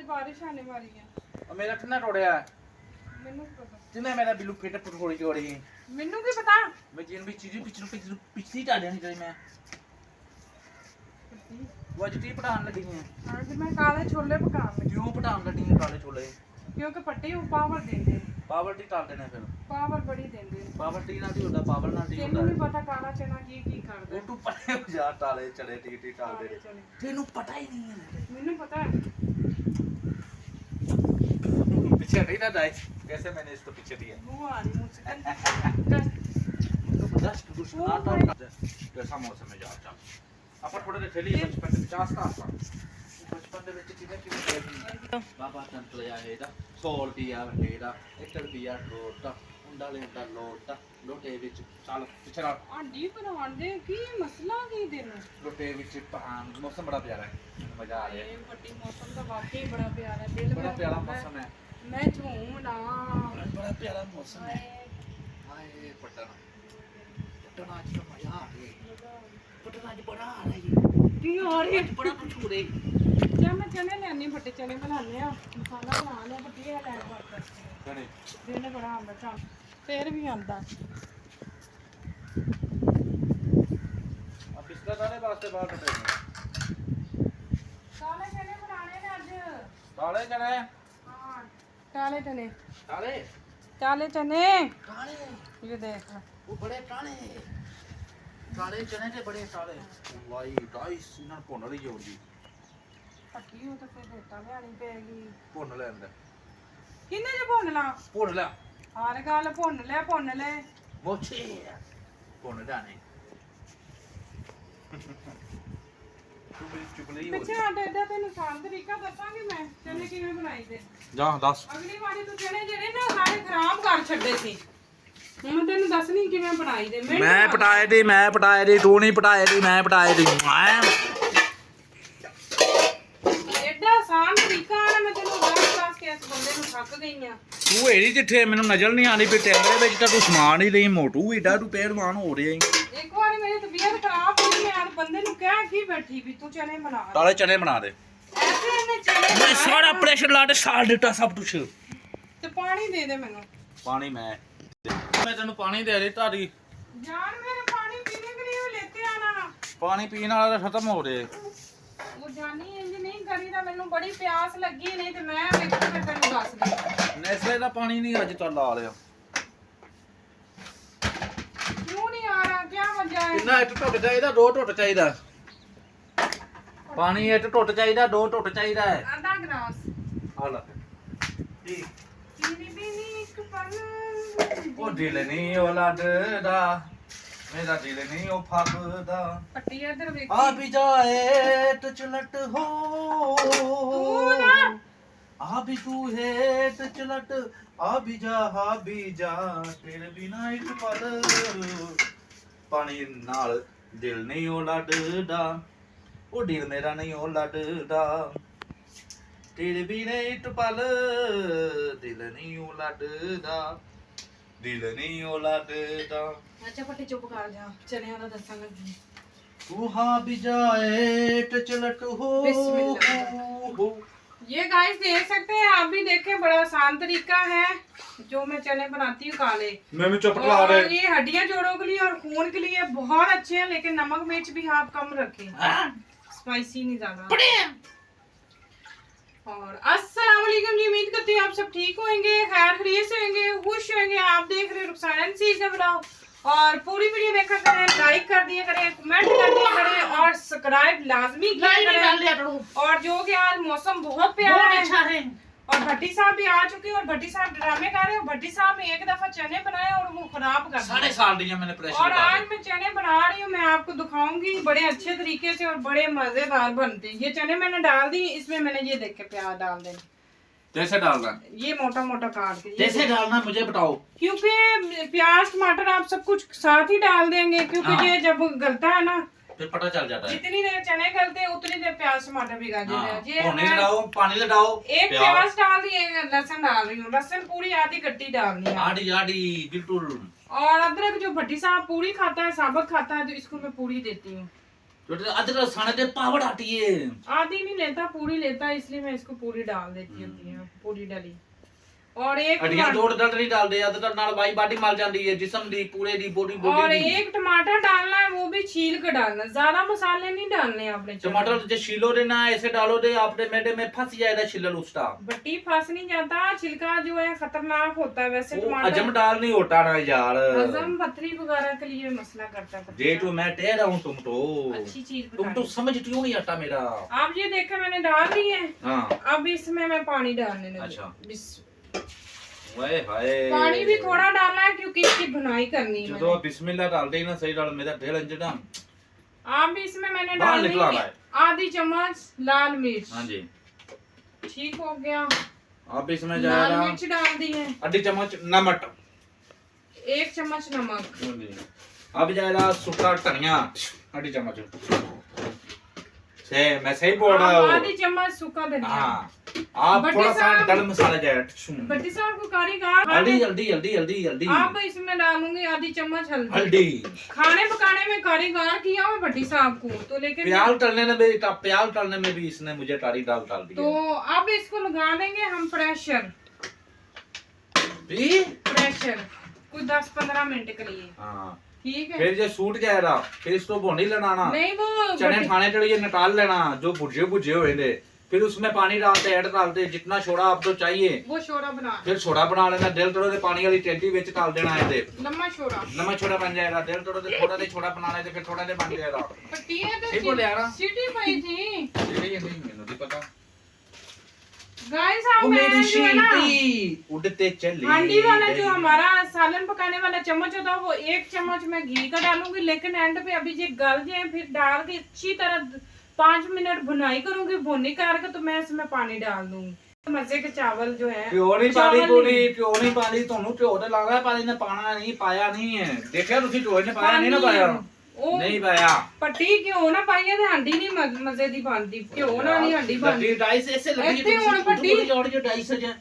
बारिश आने वाली है। और मेरा ठंडा टोड़िया मेनू की पता जिन्हें मेरा बिल्लू पेट थोड़ी चोड़ी मेनू की पता मैं जिन भी चीज़ पिछली डाल देनी चाहिए मैं वो जितनी पढ़ान लगी है आज मैं काले छोले पकाने लगी क्यों पढ़ान लगी है काले छोले क्योंकि पट्टी पावर देंगे पावर टी डाल देना फिर पावर बड़ी देंगे पावर टी ना टी होता पावर ना टी तेनू होता नहीं पता काला चना की करदा वो तू पता है जा टाले चले टी टी डाल दे तेनू पता ही नहीं है मेनू पता है पीछे नहीं ना डाइस कैसे मैंने इसको पीछे दिया मुंह आ रही मुझसे तो बर्दाश्त कुछ ना था कैसा मौसम है जा चल अपन थोड़े दे खेली बचपन में 50 का आसा बचपन ਦੇ ਵਿੱਚ ਕਿਹਨੇ ਕਿਵੇਂ ਬਾਬਾ ਤੰਤ ਲਿਆ ਇਹਦਾ 100 ਰੁਪਿਆ ਵੰਡੇਦਾ 1 ਰੁਪਿਆ ਟੋਟਾ ਹੁੰਦਾ ਲੈਂਦਾ ਲੋਟਾ ਲੋਟੇ ਵਿੱਚ ਚੱਲ ਪਿੱਛੇ ਨਾਲ ਆਂਡੀ ਬਣਾਉਣ ਦੇ ਕੀ ਮਸਲਾ ਕੀ ਤੈਨੂੰ ਲੋਟੇ ਵਿੱਚ ਪਾਣ ਮੌਸਮ ਬੜਾ ਪਿਆਰਾ ਹੈ ਮਜ਼ਾ ਆ ਰਿਹਾ ਹੈ ਇਹ ਵੱਡੀ ਮੌਸਮ ਦਾ ਵਾਕਈ ਬੜਾ ਪਿਆਰਾ ਹੈ ਦਿਲ ਬੜਾ ਪਿਆਰਾ ਮੌਸਮ ਹੈ ਮੈਂ ਝੂਮਣਾ ਬੜਾ ਪਿਆਰਾ ਮੌਸਮ ਹੈ ਹਾਏ ਪਟਨਾ ਪਟਨਾ ਚ ਮਜ਼ਾ ਆ ਰਿਹਾ ਪਟਨਾ ਚ ਬੜਾ ਆ ਰਿਹਾ ਕੀ ਹੋ ਰਹੀ ਬੜਾ ਕੁਛ ਹੋ ਰਿਹਾ ਜਾਂ ਮੈਂ ਚਨੇ ਲੈਣੇ ਫੱਟੇ ਚਨੇ ਬਣਾਉਂਦੇ ਆ ਮਸਾਲਾ ਬਣਾ ਲਿਆ ਫੱਟੀ ਆ ਲੈਣ ਵਾਸਤੇ ਚਣੇ ਦਿਨ ਬੜਾ ਆਉਂਦਾ ਚਾਹ ਫੇਰ ਵੀ ਆਉਂਦਾ ਆ ਪਿਛਲਾ ਦਾਣੇ ਵਾਸਤੇ ਬਾਹਰ ਕੱਢੇ ਕਾਲੇ ਚਨੇ ਬਣਾਣੇ ਨੇ ਅੱਜ ਕਾਲੇ ਚਣੇ ਹਾਂ ਕਾਲੇ ਚਨੇ ਕਾਲੇ ਕਾਲੇ ਚਨੇ ਕਾਲੇ ਇਹ ਦੇਖ ਉਹ ਬੜੇ ਕਾਲੇ ਕਾਲੇ ਚਨੇ ਤੇ ਬੜੇ ਕਾਲੇ ਵਾਈ ਗਾਇਸ ਇਹਨਾਂ ਭੁੰਨ ਲਈ ਜੋੜ ਦੀ ਪੱਕੀ ਉਹ ਤਾਂ ਫੇਰ ਰੇਤਾ ਲਿਆਣੀ ਪੈਗੀ ਭੁੰਨ ਲੈਂਦਾ ਕਿੰਨੇ ਜੇ ਭੁੰਨ ਲਾ ਭੁੰਨ ਲੈ ਹਰ ਗੱਲ ਭੁੰਨ ਲੈ ਮੋਚੇ ਭੁੰਨ ਦਾਣੇ ਤੂੰ ਮੇਰੀ ਚੁਗਲੀ ਹੋ ਪਿੱਛੇ ਆਟੇ ਦਾ ਤੈਨੂੰ ਆਸਾਨ ਤਰੀਕਾ ਦੱਸਾਂਗੀ ਮੈਂ ਚਨੇ ਕਿਵੇਂ ਬਣਾਈ ਦੇ ਜਾ ਦੱਸ ਅਗਲੀ ਵਾਰੀ ਤੂੰ ਚਨੇ ਜਿਹੜੇ ਨਾ ਸਾਰੇ ਖਰਾਬ ਕਰ ਛੱਡੇ ਸੀ ਹੁਣ ਮੈਂ ਤੈਨੂੰ ਦੱਸਣੀ ਕਿਵੇਂ ਬਣਾਈ ਦੇ ਮੈਂ ਪਟਾਏ ਦੀ ਤੂੰ ਨਹੀਂ ਪਟਾਏ ਦੀ ਮੈਂ ਪਟਾਏ ਦੀ ਐਡਾ ਆਸਾਨ ਤਰੀਕਾ ਆ ਮੈਂ ਤੈਨੂੰ ਦੱਸ ਕੇ ਇਸ ਬੰਦੇ ਨੂੰ ਥੱਕ ਗਈ ਆ ਤੂੰ ਏੜੀ ਜਿੱਥੇ ਮੈਨੂੰ ਨਜ਼ਰ ਨਹੀਂ ਆਉਂਦੀ ਵੀ ਟੈਂਗਰੇ ਵਿੱਚ ਤਾਂ ਤੂੰ ਸਮਾਨ ਹੀ ਨਹੀਂ ਮੋਟੂ ਏਡਾ ਤੂੰ ਪਹਿਲਵਾਨ ਹੋ ਰਿਹਾ ਈ ਇੱਕ ਵਾਰੀ ਮੇਰੀ ਤਬੀਅਤ ਖਰਾਬ ਹੋਈ ਮੈਂ ਯਾਰ ਬੰਦੇ ਨੂੰ ਕਹਿ ਕੀ ਬੈਠੀ ਵੀ ਤੂੰ ਚਨੇ ਬਣਾ ਕਾਲੇ ਚਨੇ ਬਣਾ ਦੇ ਐਸੇ ਇਹਨੇ ਚਨੇ ਮੈਂ ਸਾਰਾ ਪ੍ਰੈਸ਼ਰ ਲਾ ਕੇ ਸਾਲ ਦਿੱਤਾ ਸਭ ਕੁਛ ਤੇ ਪਾਣੀ ਦੇ ਦੇ ਮੈਨੂੰ ਪਾਣੀ ਮੈਂ ਤੈਨੂੰ ਪਾਣੀ ਦੇ ਰਹੀ ਤੁਹਾਡੀ ਜਾਨ ਮੇਰੇ ਪਾਣੀ ਪੀਣੇ ਕੇ ਲਈ ਲੈਤੇ ਆਣਾ ਪਾਣੀ ਪੀਣ ਵਾਲਾ ਤਾਂ ਖਤਮ ਹੋ ਰਿਹਾ ਉਹ ਜਾਨੀ ਇੰਜ ਨਹੀਂ ਕਰੀਦਾ ਮੈਨੂੰ ਬੜੀ ਪਿਆਸ ਲੱਗੀ ਨਹੀਂ ਤੇ ਮੈਂ ਵੇਖ ਕੇ ਤੈਨੂੰ ਦੱਸ ਦੇ ਨੈਸਲੇ ਦਾ ਪਾਣੀ ਨਹੀਂ ਅੱਜ ਤਾਂ ਲਾ ਲਿਆ ਕਿਉਂ ਨਹੀਂ ਆ ਰਿਹਾ ਕੀ ਵਜ੍ਹਾ ਹੈ ਕਿੰਨਾ ਇੱਟ ਟੁੱਟ ਚਾਹੀਦਾ 2 ਟੁੱਟ ਚਾਹੀਦਾ ਪਾਣੀ ਇੱਟ ਟੁੱਟ ਚਾਹੀਦਾ 2 ਟੁੱਟ ਚਾਹੀਦਾ ਹੈ ਆਧਾ ਗਲਾਸ ਆ ਲੈ ਠੀਕ ਚੀਨੀ ਬੀਨੀ ਇੱਕ ਪਲ ਉਹ ਦਿਲ ਨਹੀਂ ਉਹ ਲੱਡਦਾ ਮੇਰਾ ਦਿਲ ਨਹੀਂ ਉਹ ਫੱਬਦਾ ਪੱਟੀ ਇਧਰ ਵੇਖ ਆ ਵੀ ਜਾਏ ਟਚਲਟ ਹੋ ਤੂੰ ਨਾ ਆ ਵੀ ਤੂੰ ਹੈ ਟਚਲਟ ਆ ਵੀ ਜਾ ਤੇਰੇ ਬਿਨਾ ਇੱਕ ਪਲ ਪਾਣੀ ਨਾਲ ਦਿਲ ਨਹੀਂ ਉਹ ਲੱਡਦਾ ਉਹ ਦਿਲ ਮੇਰਾ ਨਹੀਂ ਉਹ ਲੱਡਦਾ ਤੇਰੇ ਬਿਨਾ ਇੱਕ ਪਲ ਦਿਲ ਨਹੀਂ ਉਹ ਲੱਡਦਾ ਦਿਲ ਨਹੀਂ ਉਹ ਲੱਡਦਾ ਅੱਛਾ ਪੱਟੀ ਚੁੱਪ ਕਰ ਜਾ ਚਨਿਆਂ ਦਾ ਦੱਸਾਂ ਲੱਗੀ ਤੂੰ ਹਾਂ ਵੀ ਜਾਏ ਟਚਲਟ ਹੋ ये गाइस देख सकते हैं आप भी देखें बड़ा आसान तरीका है जो मैं चने बनाती हूँ काले मैं भी चपट ला और रहे ये हड्डियां जोड़ों के लिए और खून के लिए बहुत अच्छे हैं लेकिन नमक मिर्च भी आप कम रखें स्पाइसी नहीं ज्यादा और अस्सलाम वालेकुम जी उम्मीद करती हूँ आप सब ठीक होंगे खैर खैरियत से होंगे खुश होंगे आप देख रहे हैं रुखसाना सीज का ब्लॉग और पूरी वीडियो देखा करें लाइक कर दिया करें कमेंट कर दिया करें और सब्सक्राइब लाजमी किया करें और जो कि आज मौसम बहुत प्यारा है और भट्टी साहब भी आ चुके हैं और भट्टी साहब ड्रामे कर रहे हैं और भट्टी साहब ने एक दफा चने बनाए और वो खराब कर दिए 3.5 साल दिया मैंने प्रेशर और आज मैं चने बना रही हूँ मैं आपको दिखाऊंगी बड़े अच्छे तरीके से और बड़े मजेदार बनते हैं ये चने मैंने डाल दी इसमें मैंने ये देख के प्याज डाल देना कैसे डालना ये मोटा मोटा काट के कैसे डालना मुझे बताओ क्योंकि प्याज टमाटर आप सब कुछ साथ ही डाल देंगे क्योंकि ये जब गलता है ना फिर पता चल जाता है जितनी देर चने गलते हैं उतनी देर प्याज टमाटर भी गल जाते हैं पानी लगाओ पानी लगाओ एक प्याज डाल दी एक लहसुन डाल रही हूँ लहसुन पूरी आधी कट्टी डालनी है आड़ी आड़ी बिल्कुल और अदरक जो भट्टी साहब पूरी खाता है साबुत खाता है तो इसको मैं पूरी देती हूँ जो अदरक खाने दे पावड़ आती है। आधी नहीं लेता, पूरी लेता है, इसलिए मैं इसको पूरी डाल देती हूँ। पूरी डाली और एक हड्डियां जोड़ दर्द नहीं डालते, अदरक नाल वाई बाडी मल जाती है, जिस्म दी पूरे दी बॉडी और दी। एक टमाटर डालना है, वो भी छील कर डालना, ज्यादा मसाले नहीं डालने आपने। टमाटर जो छीलो दे ना ऐसे डालो दे, आपने मेडे में फंस जाएगा छिलल उसका। बट्टी फंस नहीं जाता, छिलका जो है खतरनाक होता है। वैसे टमाटर हजम डाल नहीं होता ना यार, हजम पथरी वगैरह के लिए मसला करता है। जे तो मैं कह रहा हूँ, तुम तो अच्छी चीज तुम तो समझती हो नहीं आता मेरा। आप ये देखे मैंने डाल दी है। हाँ अब इसमें मैं पानी डालने लगी। अच्छा वाहे हाय, पानी भी थोड़ा डालना है क्योंकि इसकी भुनाई करनी है। तो बिस्मिल्लाह डाल दे ना, सही डाल, मेरा ढेर अंजना। आप भी इसमें मैंने बाहर डाल निकला दी है। आधी चम्मच लाल मिर्च। हाँ जी ठीक हो गया। अब इसमें लाल जाएगा मिर्च डाल दी है, आधी चम्मच नमक। 1 चम्मच नमक। हाँ जी। अब जाएगा सूखा धनिया आधी चम्मच से, मैं सही बोल रहा हूँ। आधी चम्मच सूखा धनिया। हाँ आप बट्टी थोड़ा सा साहब- गरम मसाला जाए। बट्टी साहब को कारीगर हल्दी जल्दी जल्दी जल्दी जल्दी। अब इसमें डालूंगी आधी चम्मच हल्दी। हल्दी खाने पकाने में कारीगर किया मैं बट्टी साहब को तो, लेकिन प्याज तलने में भी इसने मुझे तारी दाल डाल दी। तो अब इसको लगा देंगे हम प्रेशर कुछ 10-15 मिनट के लिए। हाँ ठीक है। फिर ये सूट जाएगा, फिर इसको भून ही लेना ना। नहीं वो चने खाने के लिए निकाल लेना जो भुजे भुजे हुए थे, फिर उसमें पानी डालते ऐड डालते जितना छोड़ा आपको चाहिए, वो छोड़ा बना, फिर छोड़ा बना लेना। दिल तोड़ो दे पानी वाली टेंटी विच डाल देना है दे, लम्बा छोड़ा नमक छोड़ा बन जाएगा। दिल तोड़ो दे थोड़ा दे छोड़ा बना ले, फिर थोड़ा दे बन जाएगा। पट्टी है तो सही बोले यार। सीटी पई थी। ये नहीं मैंने नहीं पता। गाइस वो आप मेरी जो है ना शीटी उड़ते चली हांडी वाला जो हमारा सालन पकाने वाला चम्मच होता है, वो 1 चम्मच मैं घी का डालूंगी, लेकिन एंड पे अभी ये गल जाए फिर डाल के अच्छी तरह 5 मिनट भुनाई करूंगी। भुनी करके तो मैं इसमें पानी डाल दूंगी। मजे के चावल जो है प्योर नहीं पानी पूरी प्योर नहीं पानी ਤੁਹਾਨੂੰ ਪਿਓ ਤੇ ਲੱਗਦਾ ਪਾਣੀ ਨੇ ਪਾਣਾ ਨਹੀਂ ਪਾਇਆ ਨਹੀਂ ਹੈ। ਦੇਖਿਆ ਤੁਸੀਂ ਢੋਏ ਨੇ ਪਾਇਆ ਨਹੀਂ ਨਾ ਪਾਇਆ ਉਹ ਨਹੀਂ ਪਾਇਆ। ਪੱਟੀ ਘਿਓ ਨਾ ਪਾਈਏ ਤੇ ਹਾਂਡੀ ਨਹੀਂ ਮਜ਼ੇ ਦੀ ਬਣਦੀ, ਘਿਓ ਨਾਲ ਨਹੀਂ ਹਾਂਡੀ ਬਣਦੀ। डाइस ऐसे लगी ਇੱਥੇ ਹੁਣ ਪੱਟੀ और जो डाइस है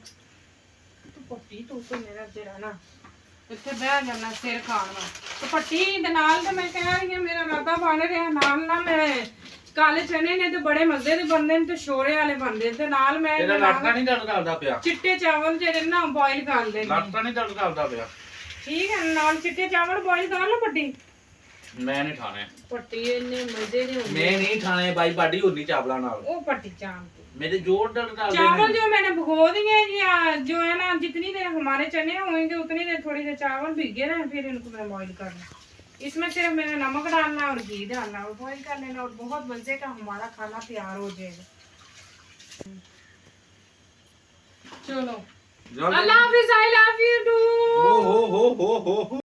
ਪੱਟੀ ਤੂੰ ਤੇ ਮੇਰਾ ਜਿਹੜਾ ਨਾ ਇੱਥੇ ਬਹਿ ਜਾਣਾ ਸਿਰ ਖਾਣ ਵਾ ਤੇ ਪੱਟੀ ਦੇ ਨਾਲ ਤੇ ਮੈਂ ਕਹਿ ਰਹੀ ਹਾਂ ਮੇਰਾ ਰਾਤਾ ਬਣ ਰਿਹਾ ਨਾਲ ਨਾ ਮੈਂ ਕਾਲੇ ਚਨੇ ਨੇ ਤੇ ਬੜੇ ਮਜ਼ੇ ਦੇ ਬਣਦੇ ਨੇ ਤੇ ਸ਼ੋਰੇ ਵਾਲੇ ਬਣਦੇ ਤੇ ਨਾਲ ਮੈਂ ਇਹਦਾ ਲਾਟਾ ਨਹੀਂ ਦਰਦ ਕਰਦਾ ਪਿਆ। ਚਿੱਟੇ ਚਾਵਲ ਜਿਹੜੇ ਨਾ ਬੋਇਲ ਕਰ ਲੈਣੇ। ਲਾਟਾ ਨਹੀਂ ਦਰਦ ਕਰਦਾ ਪਿਆ। ਠੀਕ ਹੈ ਨਾਲ ਚਿੱਟੇ ਚਾਵਲ ਬੋਇਲ ਕਰ ਲਓ ਪੱਟੀ। ਮੈਂ ਨਹੀਂ ਖਾਣੇ ਪੱਟੀ ਇੰਨੇ ਮਜ਼ੇ ਦੇ ਹੁੰਦੇ। ਮੈਂ नहीं खाने भाई बाडी होनी चावला नाल। ਉਹ ਪੱਟੀ ਚਾਵਲ मेरे जोर दर्द कर चावल जो मैंने भिगो दिए या जो है ना जितनी देर हमारे चने होंगे उतनी देर थोड़ी देर चावल भीगे रहे, फिर इनको मैं बॉईल करना। इसमें सिर्फ मैंने नमक डालना और घी डालना और बॉईल कर लेना और बहुत मजे का हमारा खाना तैयार हो जाएगा। चलो अल्लाह हाफिज, आई लव यू टू। हो